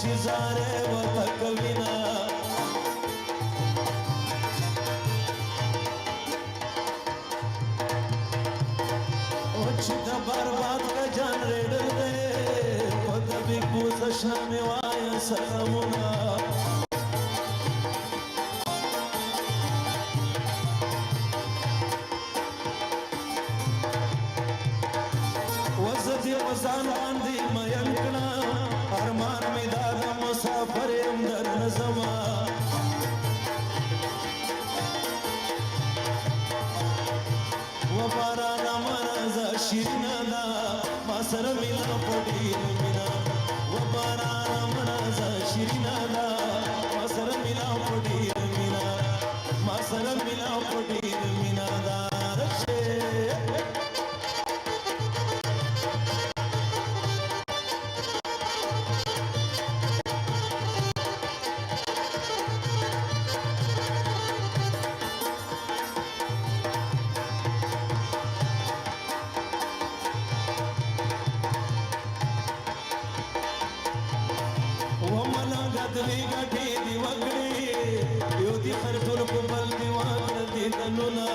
چیزاره و تکوینا او چې د برباد کا جنریټر دی په د بیگ بوس شنه وای سلامونه وزدي وزان باندې مېن کړه ارمان مې دا د مسافر يم در نظما و باران منزه شیرینه ده ما سره مینا پټي مینا و باران منزه شیرینه ده ما سره مینا پټي مینا ما سره مینا پټي مینا ده دلی گټي دی وګړي یو دي خرطول په بل دی واګړ دي تنونا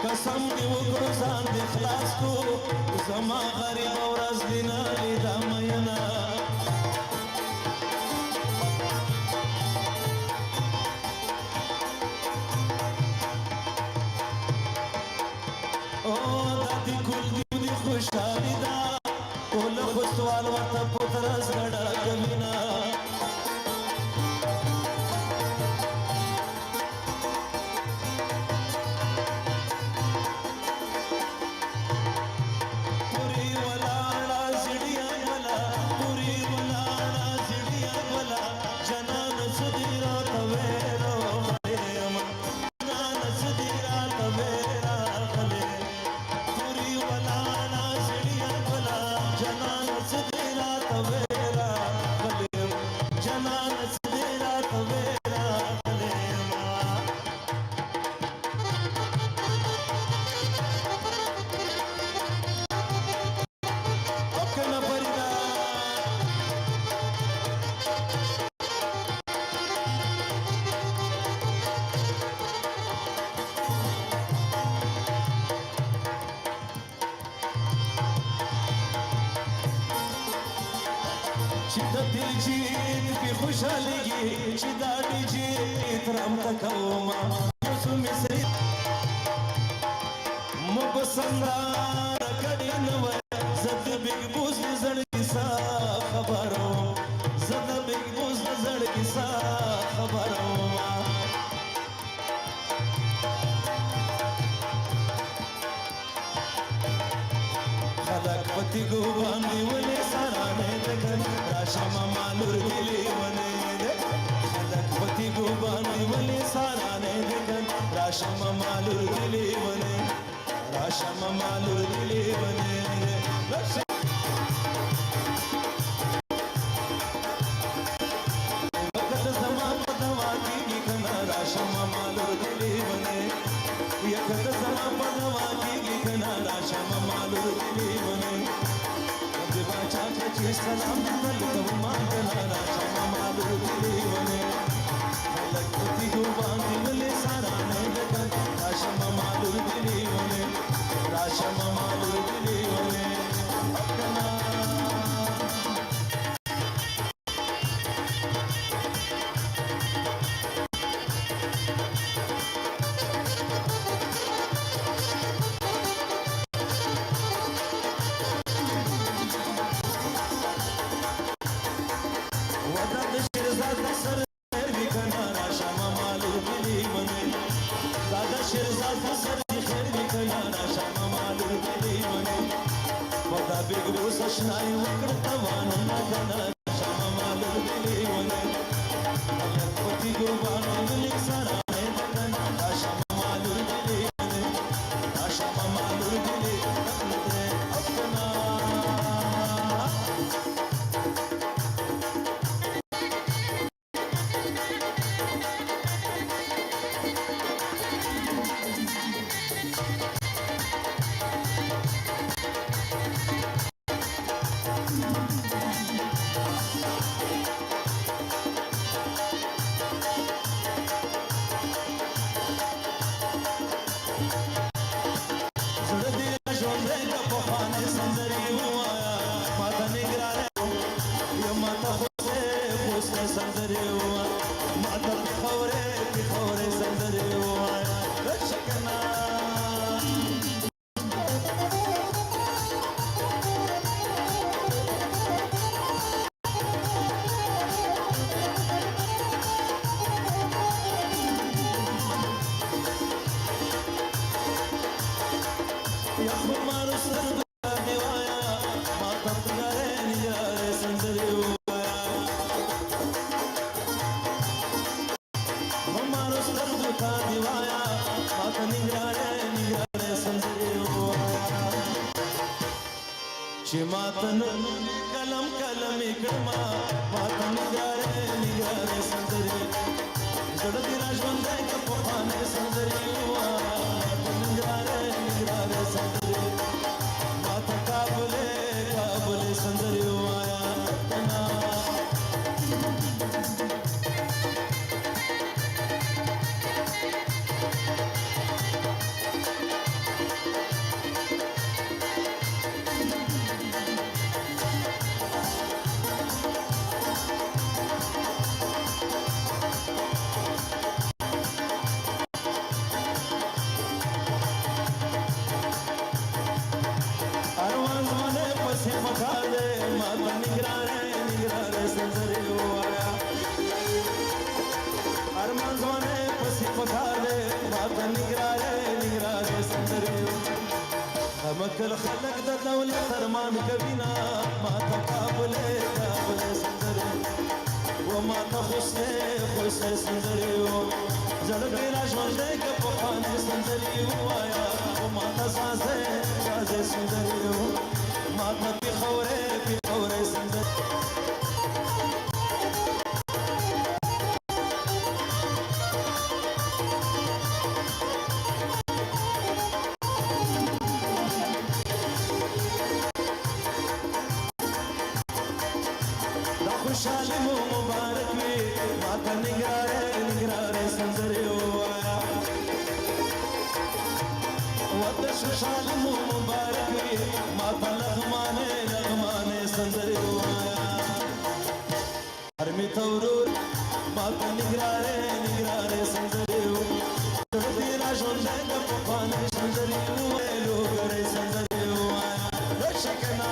قسم دی وګړو ځان دی خلاص کو زما غریب ورځ دی نه لیدا مینا خوشحالی دا کول خوشوال ورته پترس غړه کوینا پوری ولاړه زړیا ولا پوری ولاړه زړیا ولا جنان سدیرا تویرو مریم جنان سدیرا تویرا خله پوری ولا جنان سدیرا تویرا خلیم جنان سدیرا تویرا خلیما اوکنا پریدا چې د دل جیت په خوشاليږي چې دا دې جیت رام تکوما اوسو مصری مبسندار کړي نو زد بیگ بوز زړ کیسا خبرو زد بیگ بوز زړ کیسا خبرو خلق پتی ګو باندې ولې سارانه دګن راشم مالور دلی ونه خلق پتی ګو باندې ولې سارانه دګن راشم مالور دلی ونه راشم مالور دلی ونه وقت زما په دوا کې کنا راشم مالور دلی ونه یکت زما په دوا کې کنا راشم مالور دلی ونه باچا چې سلام علیکم ما کنا راشم مالور دلی ونه خلق پتی ګو باندې ولې سارانه دګن راشم مالور دلی ونه راشم مالور دلی ونه کنا بیگ بوس شنای وکړ توان نه غنا شام مالو دلی ونه خلق پتی ګو باندې لیک سره نه شام مالو دلی ونه شام مالو دلی خپنا یا خپل مارو سترګو ته دې وایا ما ته نګارې نګارې سندرې ووایا مارو سترګو ته دې وایا ما ته نګارې نګارې سندرې ووایا چې ما ته کلم کلم کړما ما ته نګارې نګارې سندرې زړه دې را ژوندی که پخوانۍ سندرې ووایا ما ته نګارې نګارې سندرې ما ته کابلې کابلې سندرې ووایا کنه مکل خلق د دولت ارمان کوینا ما ته کابلې کابلې سندرې و ما ته خوشې خوشې سندرې و زړه دې را ژوندی که پخوانۍ سندرې ووایا و ما ته سازې سازې سندرې و ما ته پېښورې پېښورې سندرې خوشحالي مو مبارک وي ما ته نګارې نګارې سندرې ووایا وطن خوشحالي مو مبارک وي ما ته لغمانې لغمانې سندرې ووایا هر می ته ورور ما ته نګارې نګارې سندرې زړه دې را ژوندی که پخوانۍ سندرې وویلو ګرې سندرې ووایا رشه کنه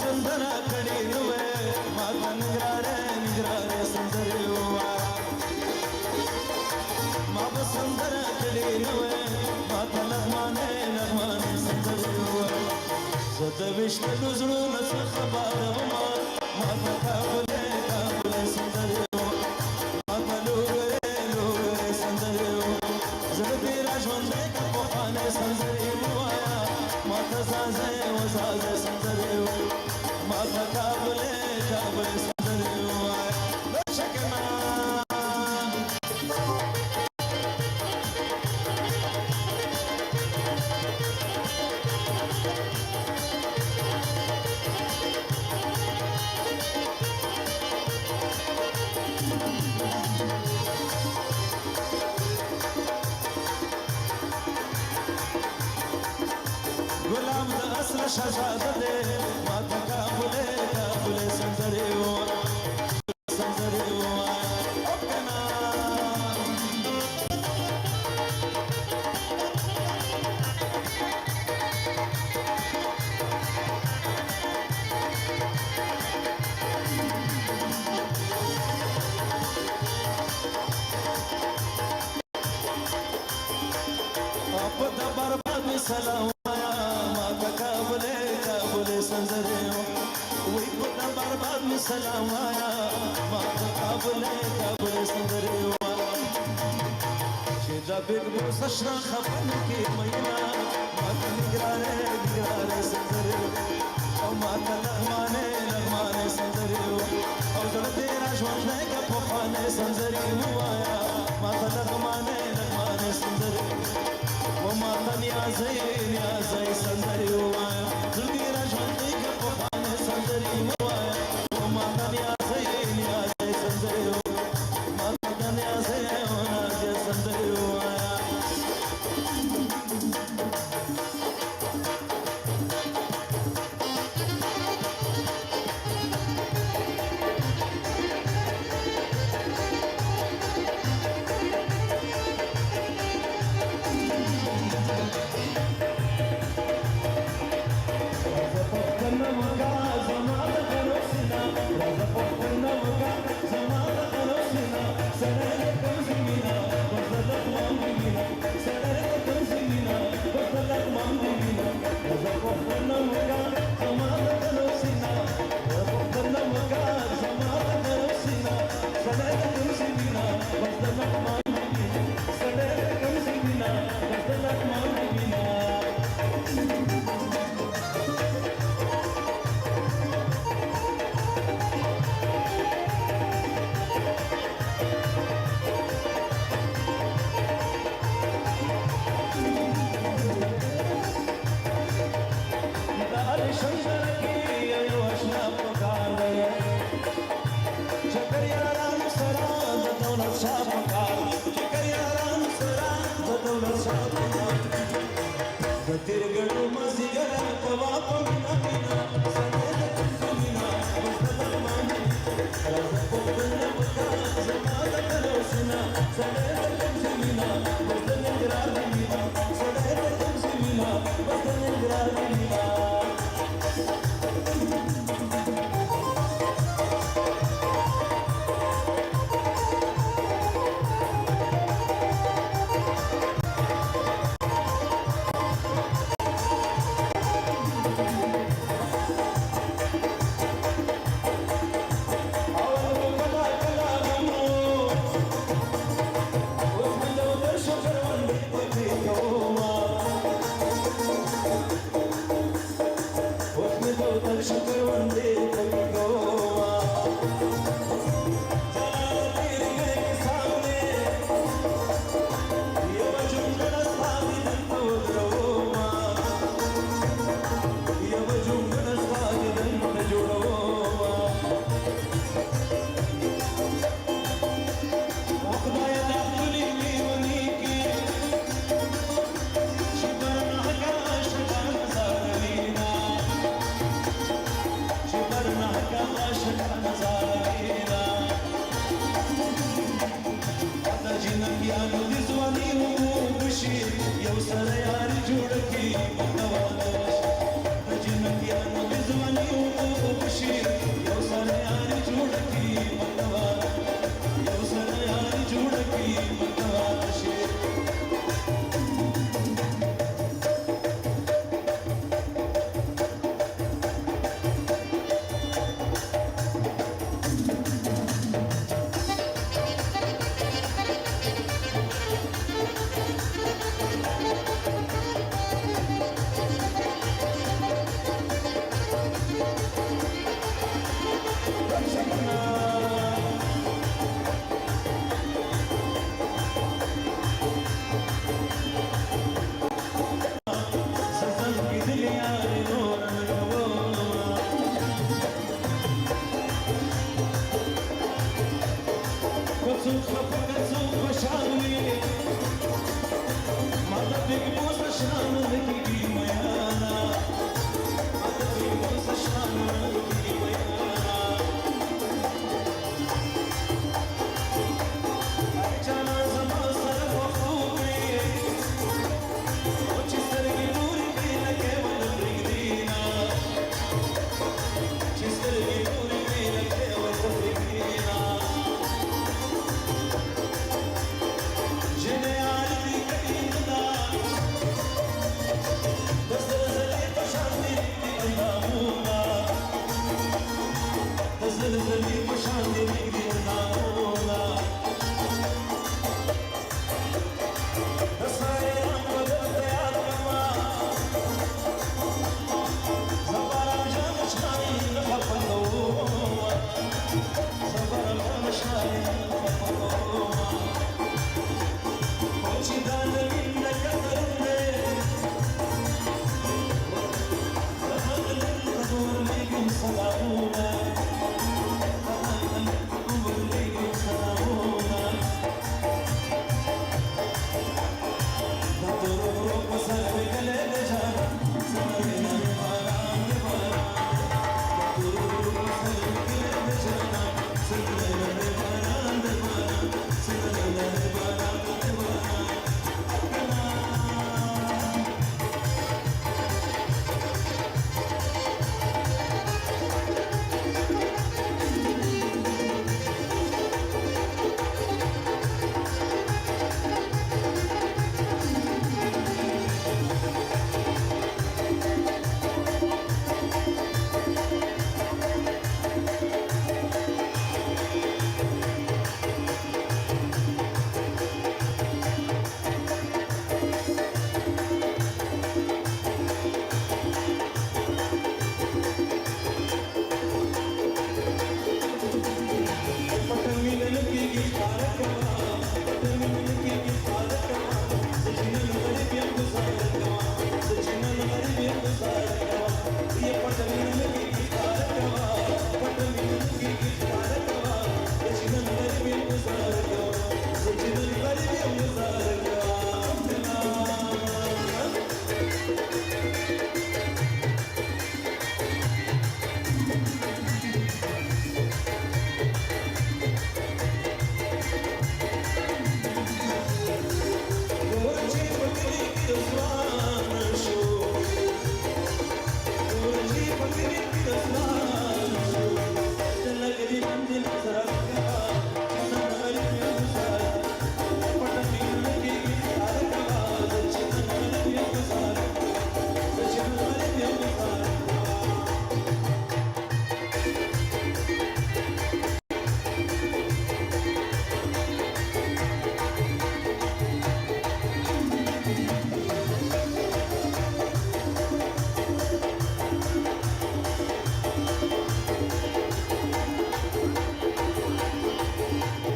سندره کړي نو ما ته نګارې نګارې سندرې ووایا ما به سندره کړي نو ما ته لغمانې لغمانې سندرې ووایا زه د ویشتلو زړونو څه خبره ومه ما ته کابلې کابلې سندرې ما ته لوګرې لوګرې سندرې زړه دې را ژوندی که پخوانۍ سندرې ووایا ما ته سازې وسازې سندرې ما ته کابلې کابلې سندرې ووایا رشه کنه غلام د اصل شهزاده دی ما ته کابلې کابلې سندرې سندرې ووایا او کنه په د برباد مې سلام وایا ما ته کابلې کابلې سندرې وی په د برباد مې سلام وایا ما ته کابلې کابلې سندرې وایا چې د بیګ بوس اشنا خفن کې مینا ما ته نګارې نګارې سندرې او ما ته لغمانې لغمانې سندرې او زړه دې را ژوندی که پخوانۍ سندرې ووایا ما ته لغمانې لغمانې سندرې وما ته نیازۍ نیازۍ سندرې ووایا زړه دې را ژوندی که پخوانۍ سندرې ووایا وما ته نیازۍ نیازۍ سندرې ما ته نیازۍ Keep